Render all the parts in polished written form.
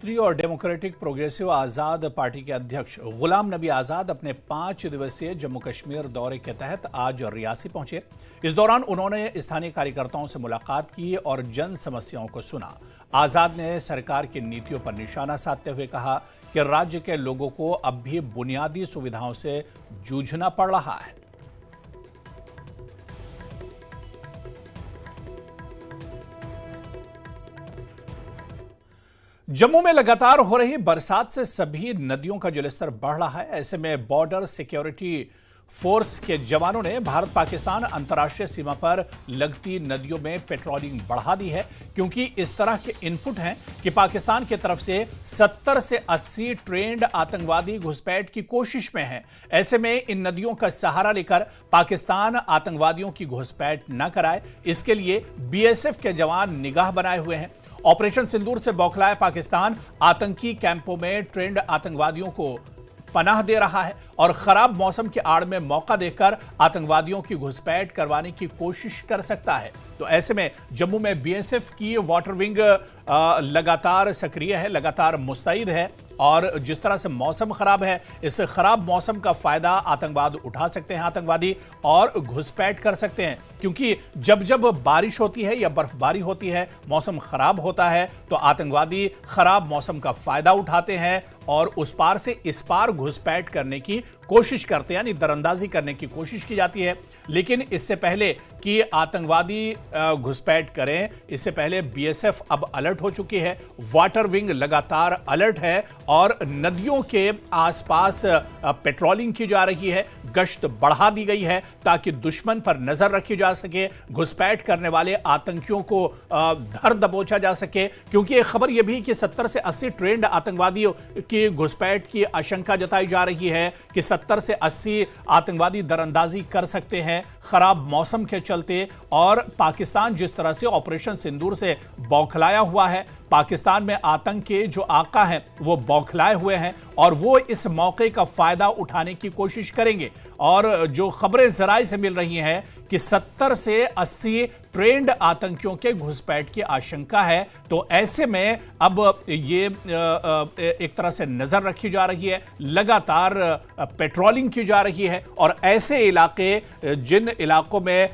मंत्री और democratic progressive आजाद party के अध्यक्ष गुलाम नबी आजाद अपने 5 दिवसीय जम्मू कश्मीर दौरे के तहत आज रियासी पहुंचे। इस दौरान उन्होंने स्थानीय कार्यकर्ताओं से मुलाकात की और जन समस्याओं को सुना। आजाद ने सरकार की नीतियों पर निशाना साधते हुए कहा कि राज्य के लोगों को अब भी बुनियादी सुविधाओं से जूझना पड़ रहा है। जम्मू में लगातार हो रही बरसात से सभी नदियों का जलस्तर बढ़ रहा है। ऐसे में बॉर्डर सिक्योरिटी फोर्स के जवानों ने भारत पाकिस्तान अंतर्राष्ट्रीय सीमा पर लगती नदियों में पेट्रोलिंग बढ़ा दी है, क्योंकि इस तरह के इनपुट हैं कि पाकिस्तान की तरफ से 70 से 80 ट्रेंड आतंकवादी घुसपैठ की कोशिश में हैं। ऐसे में इन नदियों का सहारा लेकर पाकिस्तान आतंकवादियों की घुसपैठ न कराए, इसके लिए बीएसएफ के जवान निगाह बनाए हुए हैं। ऑपरेशन सिंदूर से बौखलाए पाकिस्तान आतंकी कैंपों में ट्रेंड आतंकवादियों को पनाह दे रहा है और खराब मौसम की आड़ में मौका देकर आतंकवादियों की घुसपैठ करवाने की कोशिश कर सकता है। तो ऐसे में जम्मू में बीएसएफ की वाटर विंग लगातार सक्रिय है, लगातार मुस्तैद है और जिस तरह से मौसम खराब है, इस खराब मौसम का फायदा आतंकवाद उठा सकते हैं आतंकवादी और घुसपैठ कर सकते हैं, क्योंकि जब जब बारिश होती है या बर्फबारी होती है, मौसम खराब होता है, तो आतंकवादी खराब मौसम का फायदा उठाते हैं और उस पार से इस पार घुसपैठ करने की कोशिश करते हैं, यानी दरअंदाजी करने की कोशिश की जाती है। लेकिन इससे पहले कि आतंकवादी घुसपैठ करें, इससे पहले बीएसएफ अब अलर्ट हो चुकी है, वाटर विंग लगातार अलर्ट है और नदियों के आसपास पेट्रोलिंग की जा रही है, गश्त बढ़ा दी गई है ताकि दुश्मन पर नजर रखी जा सके, घुसपैठ करने वाले आतंकियों को धर दबोचा जा सके। क्योंकि एक खबर यह भी कि 70 से 80 ट्रेंड आतंकवादियों की घुसपैठ की आशंका जताई जा रही है कि 70 से 80 आतंकवादी दरअंदाजी कर सकते हैं खराब मौसम के चलते। और पाकिस्तान जिस तरह से ऑपरेशन सिंदूर से बौखलाया हुआ है, पाकिस्तान में आतंक के जो आका हैं वो बौखलाए हुए हैं और वो इस मौके का फायदा उठाने की कोशिश करेंगे। और जो खबरें जराए से मिल रही हैं कि 70 से 80 ट्रेंड आतंकियों के घुसपैठ की आशंका है, तो ऐसे में अब ये एक तरह से नजर रखी जा रही है, लगातार पेट्रोलिंग की जा रही है और ऐसे इलाके, जिन इलाकों में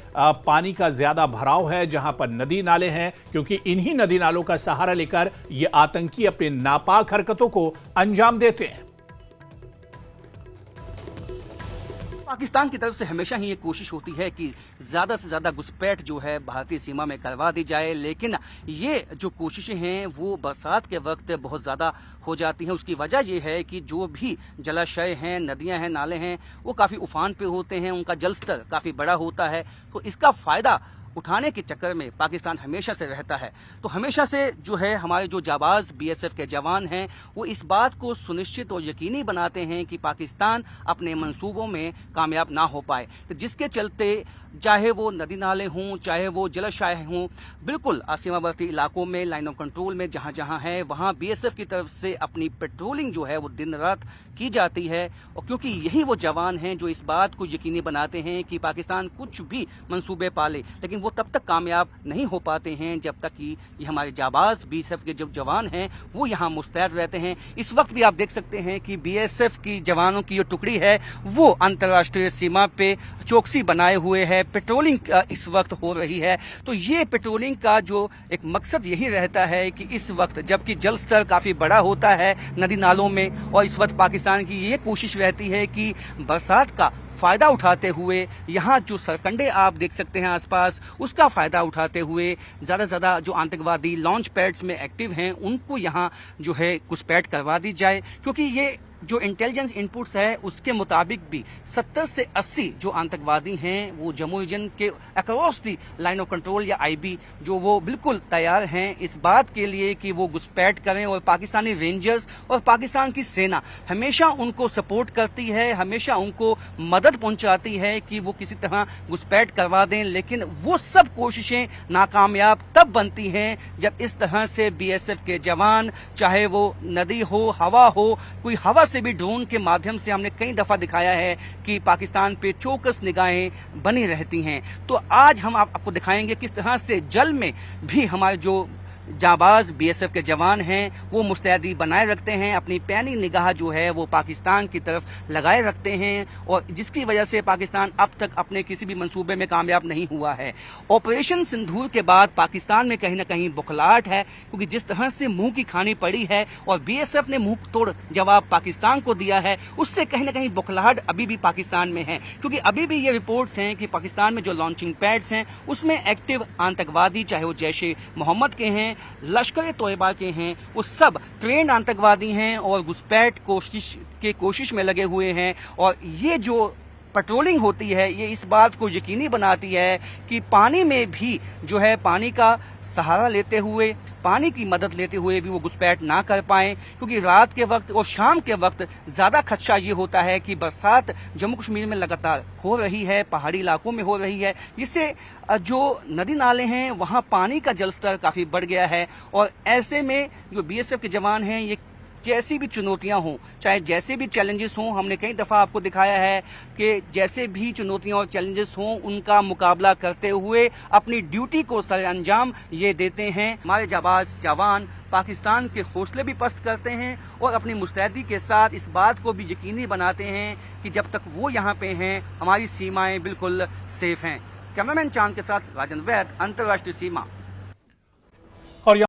पानी का ज्यादा भराव है, जहां पर नदी नाले हैं, क्योंकि इन्हीं नदी नालों का सहारा लेकर ये आतंकी अपनी नापाक हरकतों को अंजाम देते हैं। पाकिस्तान की तरफ से हमेशा ही ये कोशिश होती है कि ज्यादा से ज्यादा घुसपैठ जो है भारतीय सीमा में करवा दी जाए, लेकिन ये जो कोशिशें हैं वो बरसात के वक्त बहुत ज्यादा हो जाती हैं। उसकी वजह ये है कि जो भी जलाशय हैं, नदियां हैं, नाले हैं, वो काफी उफान पे होते हैं, उनका जलस्तर काफी बड़ा होता है। तो इसका फायदा उठाने के चक्कर में पाकिस्तान हमेशा से रहता है। तो हमेशा से जो है हमारे जो जाबाज बीएसएफ के जवान हैं वो इस बात को सुनिश्चित और यकीनी बनाते हैं कि पाकिस्तान अपने मंसूबों में कामयाब ना हो पाए। तो जिसके चलते चाहे वो नदी नाले हों, चाहे वो जलाशय हों, बिल्कुल सीमावर्ती इलाकों में लाइन ऑफ कंट्रोल में जहां जहां है वहां बीएसएफ की तरफ से अपनी पेट्रोलिंग जो है वो दिन रात की जाती है। और क्योंकि यही वो जवान हैं जो इस बात को यकीनी बनाते हैं कि पाकिस्तान कुछ भी मंसूबे पाले, लेकिन वो तब तक कामयाब नहीं हो पाते हैं जब तक कि ये हमारे जाबाज बीएसएफ के जो जवान हैं वो यहाँ मुस्तैद रहते हैं। इस वक्त भी आप देख सकते हैं कि बीएसएफ की जवानों की जो टुकड़ी है वो अंतर्राष्ट्रीय सीमा पे चौकसी बनाए हुए है, पेट्रोलिंग इस वक्त हो रही है। तो ये पेट्रोलिंग का जो एक मकसद यही रहता है कि इस वक्त जबकि जल स्तर काफी बड़ा होता है नदी नालों में, और इस वक्त पाकिस्तान की ये कोशिश रहती है कि बरसात का फायदा उठाते हुए यहाँ जो सरकंडे आप देख सकते हैं आसपास, उसका फायदा उठाते हुए ज्यादा से ज्यादा जो आतंकवादी लॉन्च पैड्स में एक्टिव हैं उनको यहाँ जो है घुसपैठ करवा दी जाए। क्योंकि ये जो इंटेलिजेंस इनपुट्स है उसके मुताबिक भी 70 से 80 जो आतंकवादी हैं वो जम्मू रीजन के across the line of control या आईबी जो वो बिल्कुल तैयार हैं इस बात के लिए कि वो घुसपैठ करें। और पाकिस्तानी रेंजर्स और पाकिस्तान की सेना हमेशा उनको सपोर्ट करती है, हमेशा उनको मदद पहुंचाती है कि वो किसी तरह घुसपैठ करवा दें। लेकिन वो सब कोशिशें नाकामयाब तब बनती हैं जब इस तरह से बीएसएफ के जवान, चाहे वो नदी हो, हवा हो, कोई हवा से भी ड्रोन के माध्यम से हमने कई दफा दिखाया है कि पाकिस्तान पे चौकस निगाहें बनी रहती हैं। तो आज हम आपको दिखाएंगे किस तरह से जल में भी हमारे जो जाबाज बीएसएफ के जवान हैं वो मुस्तैदी बनाए रखते हैं, अपनी पैनी निगाह जो है वो पाकिस्तान की तरफ लगाए रखते हैं और जिसकी वजह से पाकिस्तान अब तक अपने किसी भी मंसूबे में कामयाब नहीं हुआ है। ऑपरेशन सिंदूर के बाद पाकिस्तान में कहीं ना कहीं बुखलाहट है, क्योंकि जिस तरह से मुंह की खानी पड़ी है और बीएसएफ ने मुंह तोड़ जवाब पाकिस्तान को दिया है, उससे कहीं ना कहीं बुखलाहट अभी भी पाकिस्तान में है। क्योंकि अभी भी ये रिपोर्ट्स हैं कि पाकिस्तान में जो लॉन्चिंग पैड्स हैं उसमें एक्टिव आतंकवादी, चाहे वो जैश ए मोहम्मद के हैं, लश्कर तोयबा के हैं, वो सब ट्रेंड आतंकवादी हैं और घुसपैठ कोशिश में लगे हुए हैं। और ये जो पेट्रोलिंग होती है ये इस बात को यकीनी बनाती है कि पानी में भी जो है पानी का सहारा लेते हुए, पानी की मदद लेते हुए भी वो घुसपैठ ना कर पाएं, क्योंकि रात के वक्त और शाम के वक्त ज़्यादा खदशा ये होता है कि बरसात जम्मू कश्मीर में लगातार हो रही है, पहाड़ी इलाकों में हो रही है, जिससे जो नदी नाले हैं वहाँ पानी का जल स्तर काफ़ी बढ़ गया है। और ऐसे में जो बीएसएफ के जवान हैं ये जैसी भी चुनौतियां हों, चाहे जैसे भी चैलेंजेस हों, हमने कई दफ़ा आपको दिखाया है कि जैसे भी चुनौतियां और चैलेंजेस हों उनका मुकाबला करते हुए अपनी ड्यूटी को सर अंजाम ये देते हैं। हमारे जाबाज जवान पाकिस्तान के हौसले भी पस्त करते हैं और अपनी मुस्तैदी के साथ इस बात को भी यकीनी बनाते हैं कि जब तक वो यहाँ पे हैं हमारी सीमाएं बिल्कुल सेफ हैं। कैमरामैन चांद के साथ राजन वैद, अंतर्राष्ट्रीय सीमा।